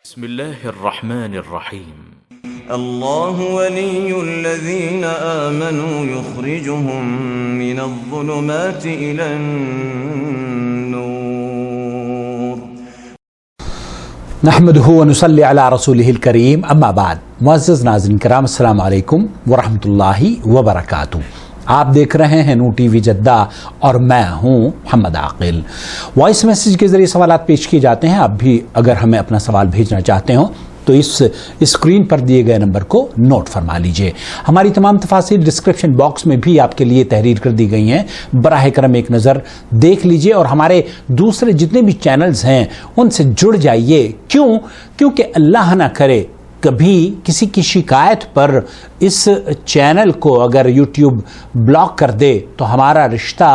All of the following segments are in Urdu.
بسم الله الرحمن الرحيم الله ولي الذين آمنوا يخرجهم من الظلمات إلى النور نحمده ونصلي على رسوله الكريم اما بعد. معزز ناظرین کرام، السلام علیکم ورحمۃ اللہ وبرکاتہ. آپ دیکھ رہے ہیں نور ٹی وی جدہ اور میں ہوں محمد عاقل. وائس میسیج کے ذریعے سوالات پیش کیے جاتے ہیں. آپ بھی اگر ہمیں اپنا سوال بھیجنا چاہتے ہوں تو اس اسکرین پر دیے گئے نمبر کو نوٹ فرما لیجئے. ہماری تمام تفاصیل ڈسکرپشن باکس میں بھی آپ کے لیے تحریر کر دی گئی ہیں. براہ کرم ایک نظر دیکھ لیجئے اور ہمارے دوسرے جتنے بھی چینلز ہیں ان سے جڑ جائیے. کیونکہ اللہ نہ کرے کبھی کسی کی شکایت پر اس چینل کو اگر یوٹیوب بلاک کر دے تو ہمارا رشتہ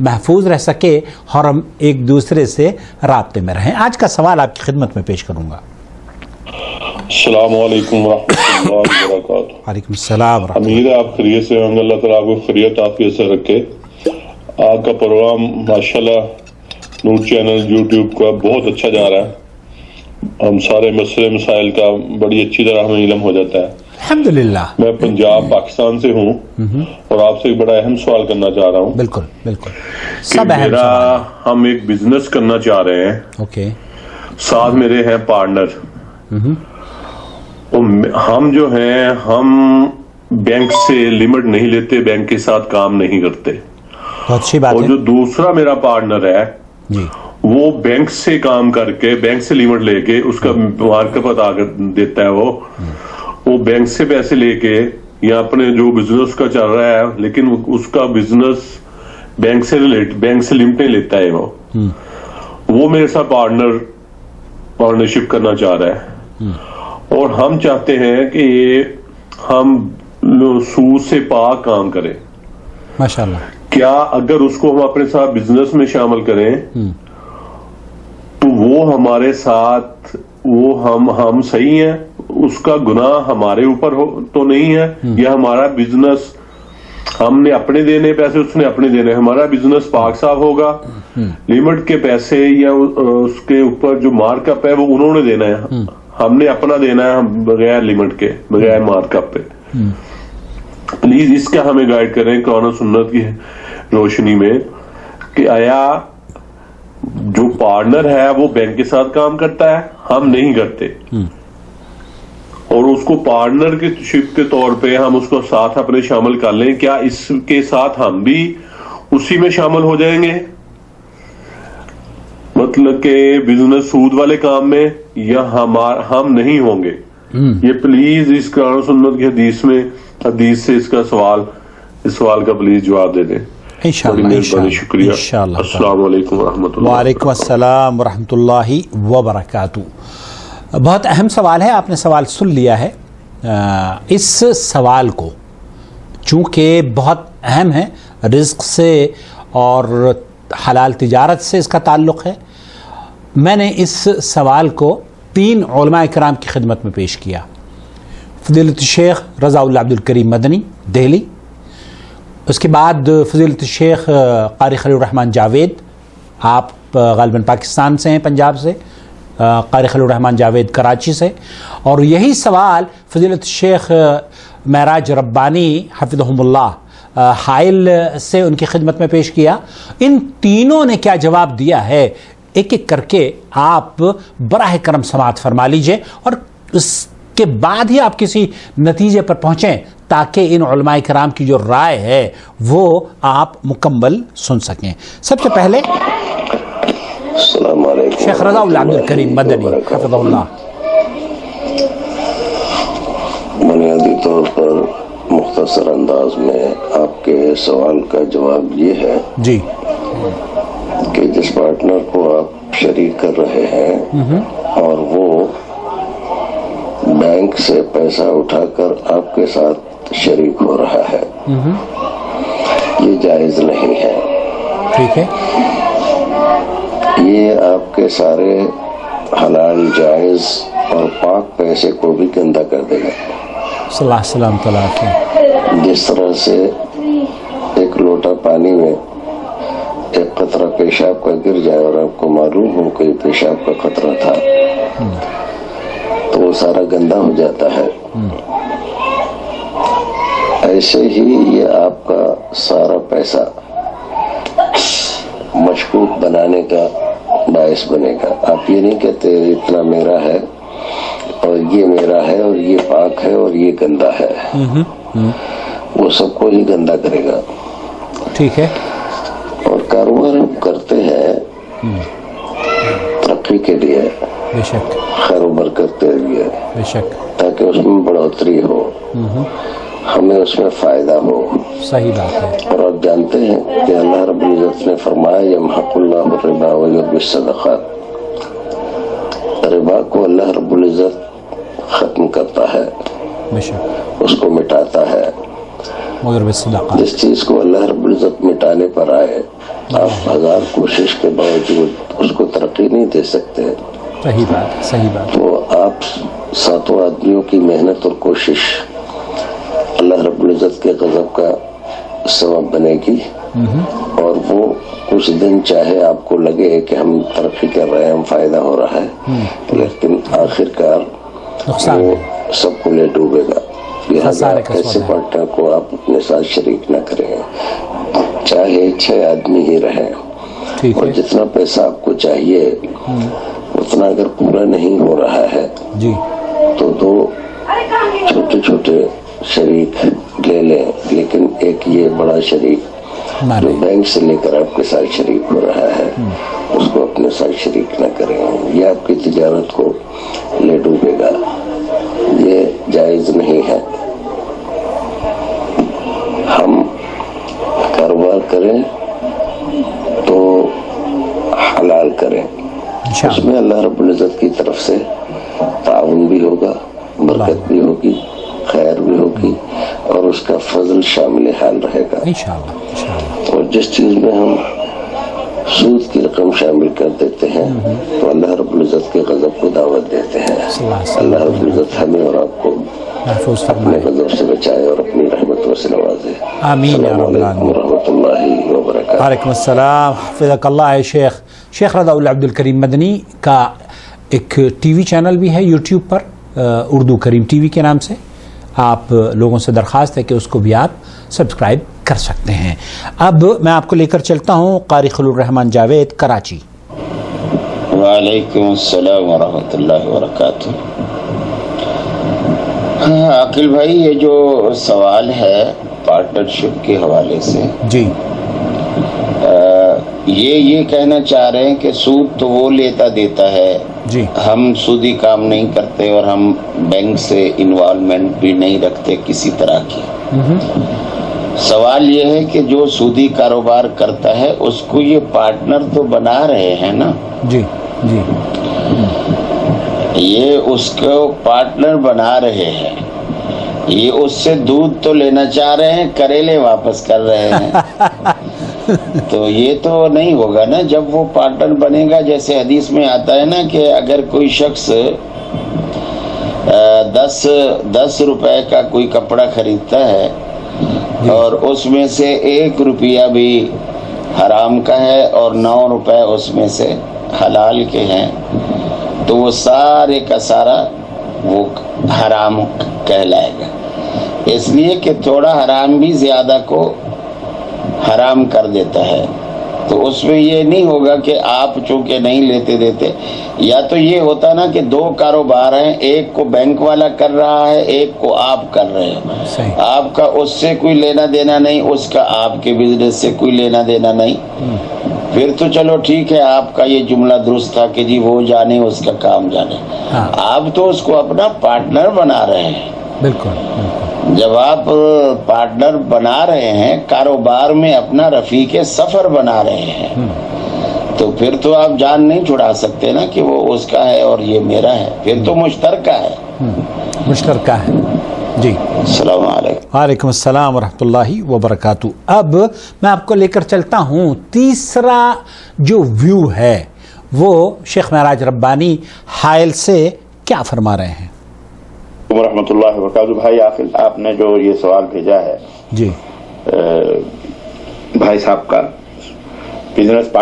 محفوظ رہ سکے اور ہم ایک دوسرے سے رابطے میں رہیں. آج کا سوال آپ کی خدمت میں پیش کروں گا. السلام علیکم ورحمۃ اللہ وبرکاتہ. وعلیکم السلام. امید ہے آپ خیریت سے ہوں گے. اللہ تعالیٰ آپ کو خیریت عافیت سے رکھے. آپ کا پروگرام ماشاءاللہ نور چینل یوٹیوب کا بہت اچھا جا رہا ہے. ہم سارے مسئلے مسائل کا بڑی اچھی طرح ہمیں علم ہو جاتا ہے الحمدللہ. میں پنجاب پاکستان سے ہوں اور آپ سے ایک بڑا اہم سوال کرنا چاہ رہا ہوں. بالکل سب ہم ایک بزنس کرنا چاہ رہے ہیں. اوکے. ساتھ میرے ہیں پارٹنر. ہم جو ہیں ہم بینک سے لمٹ نہیں لیتے, بینک کے ساتھ کام نہیں کرتے. بہت اچھی بات ہے. اور جو دوسرا میرا پارٹنر ہے جی وہ بینک سے کام کر کے بینک سے لمٹ لے کے اس کا مارکیٹ بتا کر دیتا ہے. وہ بینک سے پیسے لے کے یا اپنے جو بزنس کا چل رہا ہے لیکن اس کا بزنس بینک سے لمٹیں لیتا ہے. وہ میرے ساتھ پارٹنرشپ کرنا چاہ رہا ہے اور ہم چاہتے ہیں کہ ہم سود سے پاک کام کریں. ماشاءاللہ. کیا اگر اس کو ہم اپنے ساتھ بزنس میں شامل کریں تو وہ ہمارے ساتھ ہم صحیح ہیں؟ اس کا گناہ ہمارے اوپر تو نہیں ہے؟ یا ہمارا بزنس ہم نے اپنے دینے پیسے, اس نے اپنے دینے, ہمارا بزنس پاک صاف ہوگا؟ لمٹ کے پیسے یا اس کے اوپر جو مارک اپ ہے وہ انہوں نے دینا ہے, ہم نے اپنا دینا ہے بغیر لمٹ کے, بغیر مارک اپ پہ. پلیز اس کا ہمیں گائیڈ کریں قرآن و سنت کی روشنی میں کہ آیا جو پارٹنر ہے وہ بینک کے ساتھ کام کرتا ہے, ہم نہیں کرتے, اور اس کو پارٹنر کے شپ کے طور پہ ہم اس کو ساتھ اپنے شامل کر لیں, کیا اس کے ساتھ ہم بھی اسی میں شامل ہو جائیں گے؟ مطلب کہ بزنس سود والے کام میں, یا ہم نہیں ہوں گے؟ یہ پلیز اس قرآن و سنت کی حدیث سے اس سوال کا پلیز جواب دے دیں. انشاءاللہ. شکریہ. السلام علیکم ورحمۃ اللہ. وعلیکم السلام ورحمۃ اللہ وبرکاتہ. بہت اہم سوال ہے, آپ نے سوال سن لیا ہے. اس سوال کو چونکہ بہت اہم ہے, رزق سے اور حلال تجارت سے اس کا تعلق ہے, میں نے اس سوال کو 3 علماء کرام کی خدمت میں پیش کیا. فضیلت الشیخ رضا اللہ عبد الکریم مدنی دہلی, اس کے بعد فضیلت الشیخ قاری خلیل الرحمن جاوید, آپ غالباً پاکستان سے ہیں, پنجاب سے, قاری خلیل الرحمن جاوید کراچی سے, اور یہی سوال فضیلت الشیخ معراج ربانی حفظہم اللہ حائل سے ان کی خدمت میں پیش کیا. ان تینوں نے کیا جواب دیا ہے ایک ایک کر کے آپ براہ کرم سماعت فرما لیجئے, اور اس کے بعد ہی آپ کسی نتیجے پر پہنچیں تاکہ ان علماء کرام کی جو رائے ہے وہ آپ مکمل سن سکیں. سب سے پہلے السلام علیکم شیخ رضا اللہ عبد الکریم مدنی حفظہ اللہ. بنیادی طور پر مختصر انداز میں آپ کے سوال کا جواب یہ ہے جی کہ جس پارٹنر کو آپ شریک کر رہے ہیں اور وہ بینک سے پیسہ اٹھا کر آپ کے ساتھ شریک ہو رہا ہے, یہ جائز نہیں ہے. ٹھیک ہے. یہ آپ کے سارے حلال جائز اور پاک پیسے کو بھی گندا کر دے گا. صلی اللہ علیہ وسلم. جس طرح سے ایک لوٹا پانی میں ایک قطرہ پیشاب کا گر جائے اور آپ کو معلوم ہو کہ پیشاب کا قطرہ تھا, وہ سارا گندا ہو جاتا ہے، ایسے ہی یہ آپ کا سارا پیسہ مشکوک بنانے کا باعث بنے گا. آپ یہ نہیں کہتے اتنا میرا ہے اور یہ میرا ہے اور یہ پاک ہے اور یہ گندا ہے، وہ سب کو ہی گندا کرے گا. ٹھیک ہے. اور کاروبار ہم کرتے ہیں ترقی کے لیے، بے شک، خیر و برکت کے لیے، بے شک، تاکہ اس میں بڑھوتری ہو، ہمیں اس میں فائدہ ہو. صحیح بات ہے. اور آپ جانتے ہیں کہ اللہ رب العزت نے فرمایا یمحق اللہ الربا ویربی الصدقات، ربا کو اللہ رب العزت ختم کرتا ہے، بے شک، اس کو مٹاتا ہے. مگر بالصدقات، جس چیز کو اللہ رب العزت مٹانے پر آئے آپ ہزار کوشش کے باوجود اس کو ترقی نہیں دے سکتے. صحیح بات، صحیح بات. تو آپ ساتوں آدمیوں کی محنت اور کوشش اللہ رب العزت کے غضب کا سبب بنے گی، اور وہ کچھ دن چاہے آپ کو لگے کہ ہم ترقی کر رہے ہیں، ہم فائدہ ہو رہا ہے، لیکن آخر کار نقصان وہ ہے، سب کو لے ڈوبے گا. لہٰذا خسارے کا ایسے سودا ہے. پارٹنر کو آپ اپنے ساتھ شریک نہ کریں، چاہے 6 آدمی ہی رہیں. ٹھیک اور ہے. جتنا پیسہ آپ کو چاہیے اتنا اگر پورا نہیں ہو رہا ہے جی، تو 2 چھوٹے چھوٹے شریک لے لیں، لیکن ایک یہ بڑا شریک نہ جو رہے. بینک سے لے کر آپ کے ساتھ شریک ہو رہا ہے اس کو اپنے ساتھ شریک نہ کریں، یہ آپ کی تجارت کو لے ڈوبے گا. یہ جائز نہیں ہے. ہم کاروبار کریں تو حلال کریں، اس میں اللہ رب العزت کی طرف سے تعاون بھی ہوگا، برکت بھی ہوگی، خیر بھی ہوگی، اور اس کا فضل شامل حال رہے گا. انشاءاللہ، انشاءاللہ. اور جس چیز میں ہم سود کی رقم شامل کر دیتے ہیں تو اللہ رب العزت کے غضب کو دعوت دیتے ہیں. اللہ رب العزت ہمیں اور آپ کو محفوظ اپنے فرمائے. غضب سے بچائے اور اپنی رحمتوں سے نوازے. آمین یا السلام رب علیکم العالمین. ورحمۃ اللہ وبرکاتہ. وعلیکم السلام، حفظک اللہ. شیخ رضا اللہ عبد الکریم مدنی کا ایک ٹی وی چینل بھی ہے یوٹیوب پر، اردو کریم ٹی وی کے نام سے. آپ لوگوں سے درخواست ہے کہ اس کو بھی آپ سبسکرائب کر سکتے ہیں. اب میں آپ کو لے کر چلتا ہوں قاری خلیل الرحمان جاوید، کراچی. وعلیکم السلام ورحمۃ اللہ وبرکاتہ. عاقل بھائی، یہ جو سوال ہے پارٹنرشپ کے حوالے سے، جی، یہ کہنا چاہ رہے ہیں کہ سود تو وہ لیتا دیتا ہے، جی، ہم سودی کام نہیں کرتے اور ہم بینک سے انوالومنٹ بھی نہیں رکھتے کسی طرح کی. سوال یہ ہے کہ جو سودی کاروبار کرتا ہے اس کو یہ پارٹنر تو بنا رہے ہیں نا. جی، جی، یہ اس کو پارٹنر بنا رہے ہیں، یہ اس سے دودھ تو لینا چاہ رہے ہیں، کریلے واپس کر رہے ہیں. تو یہ تو نہیں ہوگا نا جب وہ پارٹنر بنے گا. جیسے حدیث میں آتا ہے نا کہ اگر کوئی شخص 10 روپے کا کوئی کپڑا خریدتا ہے اور اس میں سے 1 روپیہ بھی حرام کا ہے اور 9 روپے اس میں سے حلال کے ہیں، تو وہ سارے کا سارا وہ حرام کہلائے گا. اس لیے کہ تھوڑا حرام بھی زیادہ کو حرام کر دیتا ہے. تو اس میں یہ نہیں ہوگا کہ آپ چونکہ نہیں لیتے دیتے. یا تو یہ ہوتا نا کہ 2 کاروبار ہیں، ایک کو بینک والا کر رہا ہے، ایک کو آپ کر رہے ہیں. آپ کا اس سے کوئی لینا دینا نہیں، اس کا آپ کے بزنس سے کوئی لینا دینا نہیں. پھر تو چلو ٹھیک ہے، آپ کا یہ جملہ درست تھا کہ جی وہ جانے اس کا کام جانے. آپ تو اس کو اپنا پارٹنر بنا رہے ہیں. بالکل. جب آپ پارٹنر بنا رہے ہیں، کاروبار میں اپنا رفیق سفر بنا رہے ہیں، تو پھر تو آپ جان نہیں چھڑا سکتے نا کہ وہ اس کا ہے اور یہ میرا ہے. پھر تو مشترکہ ہے. مشترکہ ہے. جی، السلام علیکم. وعلیکم السلام ورحمۃ اللہ وبرکاتہ. اب میں آپ کو لے کر چلتا ہوں تیسرا جو ویو ہے وہ شیخ معراج ربانی حائل سے کیا فرما رہے ہیں. ورحمۃ اللہ وبرکاتہ. بھائی آپ نے جو یہ سوال بھیجا ہے، جی، بھائی صاحب کا بزنس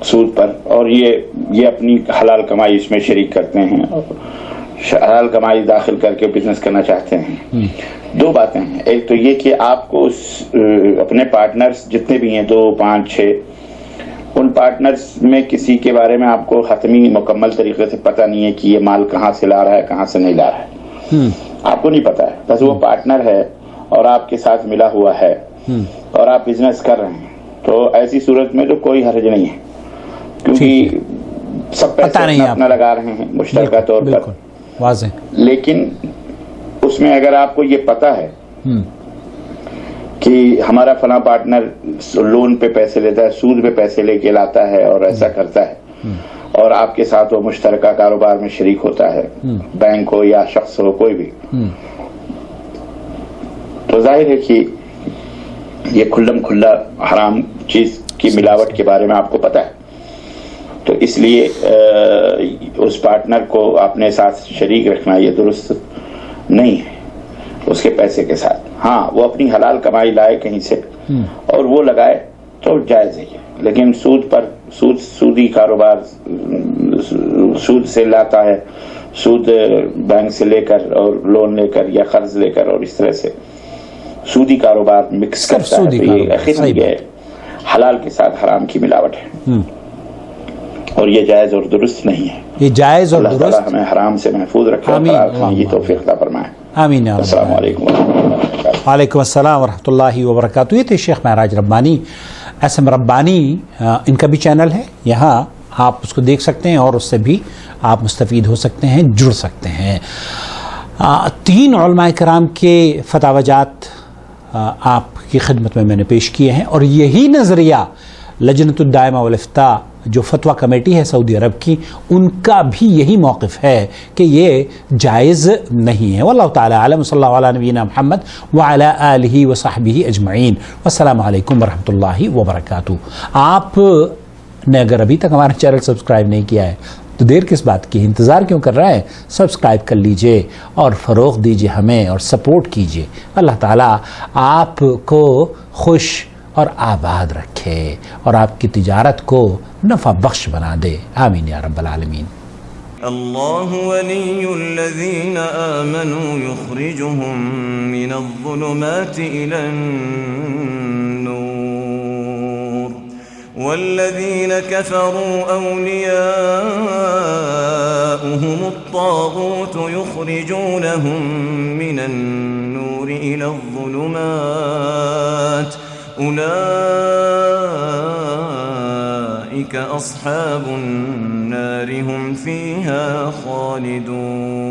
سود پر، اور یہ اپنی حلال کمائی اس میں شریک کرتے ہیں، حلال کمائی داخل کر کے بزنس کرنا چاہتے ہیں. دو باتیں ہیں، ایک تو یہ کہ آپ کو اپنے پارٹنرز جتنے بھی ہیں 2 5 6 ان پارٹنرز میں کسی کے بارے میں آپ کو حتمی مکمل طریقے سے پتہ نہیں ہے کہ یہ مال کہاں سے لا رہا ہے کہاں سے نہیں لا رہا ہے، آپ کو نہیں پتا ہے، بس وہ پارٹنر ہے اور آپ کے ساتھ ملا ہوا ہے اور آپ بزنس کر رہے ہیں، تو ایسی صورت میں تو کوئی حرج نہیں ہے، کیونکہ سب پیسے اپنا لگا رہے ہیں مشترکہ طور پر. واضح. لیکن اس میں اگر آپ کو یہ پتا ہے کہ ہمارا فلاں پارٹنر لون پہ پیسے لیتا ہے، سود پہ پیسے لے کے لاتا ہے اور ایسا کرتا ہے، اور آپ کے ساتھ وہ مشترکہ کاروبار میں شریک ہوتا ہے، بینک ہو یا شخص ہو کوئی بھی، تو ظاہر ہے کہ یہ کھلم کھلا حرام چیز کی ملاوٹ کے بارے میں آپ کو پتا ہے، تو اس لیے اس پارٹنر کو اپنے ساتھ شریک رکھنا یہ درست نہیں ہے اس کے پیسے کے ساتھ. ہاں وہ اپنی حلال کمائی لائے کہیں سے اور وہ لگائے تو جائز ہے، لیکن سودی کاروبار سود سے لاتا ہے، سود بینک سے لے کر اور لون لے کر یا قرض لے کر اور اس طرح سے سودی کاروبار مکس کرتا ہے، تو یہ اخیراً حلال کے ساتھ حرام کی ملاوٹ ہے اور یہ جائز اور درست نہیں ہے. یہ جائز اور درست، اللہ تعالی ہمیں حرام سے محفوظ رکھے اور حلال کی توفیق عطا فرمائے. آمین. السلام علیکم ورحمۃ اللہ وبرکاتہ. وعلیکم السلام ورحمۃ اللہ وبرکاتہ. یہ تھے شیخ معراج ربانی، SM ربانی ان کا بھی چینل ہے، یہاں آپ اس کو دیکھ سکتے ہیں اور اس سے بھی آپ مستفید ہو سکتے ہیں، جڑ سکتے ہیں. 3 علماء کرام کے فتاوی جات آپ کی خدمت میں نے پیش کیے ہیں، اور یہی نظریہ لجنۃ الدائمہ والافتاء جو فتویٰ کمیٹی ہے سعودی عرب کی، ان کا بھی یہی موقف ہے کہ یہ جائز نہیں ہے. واللہ تعالی اعلم. صلی اللہ علیہ نبینا محمد وعلی آلہ وصحبہ اجمعین. والسلام علیکم ورحمۃ اللہ وبرکاتہ. آپ نے اگر ابھی تک ہمارا چینل سبسکرائب نہیں کیا ہے تو دیر کس بات کی، انتظار کیوں کر رہا ہے؟ سبسکرائب کر لیجئے اور فروغ دیجئے ہمیں اور سپورٹ کیجئے. اللہ تعالیٰ آپ کو خوش اور آباد رکھے اور آپ کی تجارت کو نفع بخش بنا دے. آمین یا رب العالمین. اللہ ولی الذین آمنوا یخرجهم من الظلمات الى النور والذین کفروا اولیاؤهم الطاغوت یخرجونهم من النور الى الظلمات أولئك أصحاب النار هم فيها خالدون.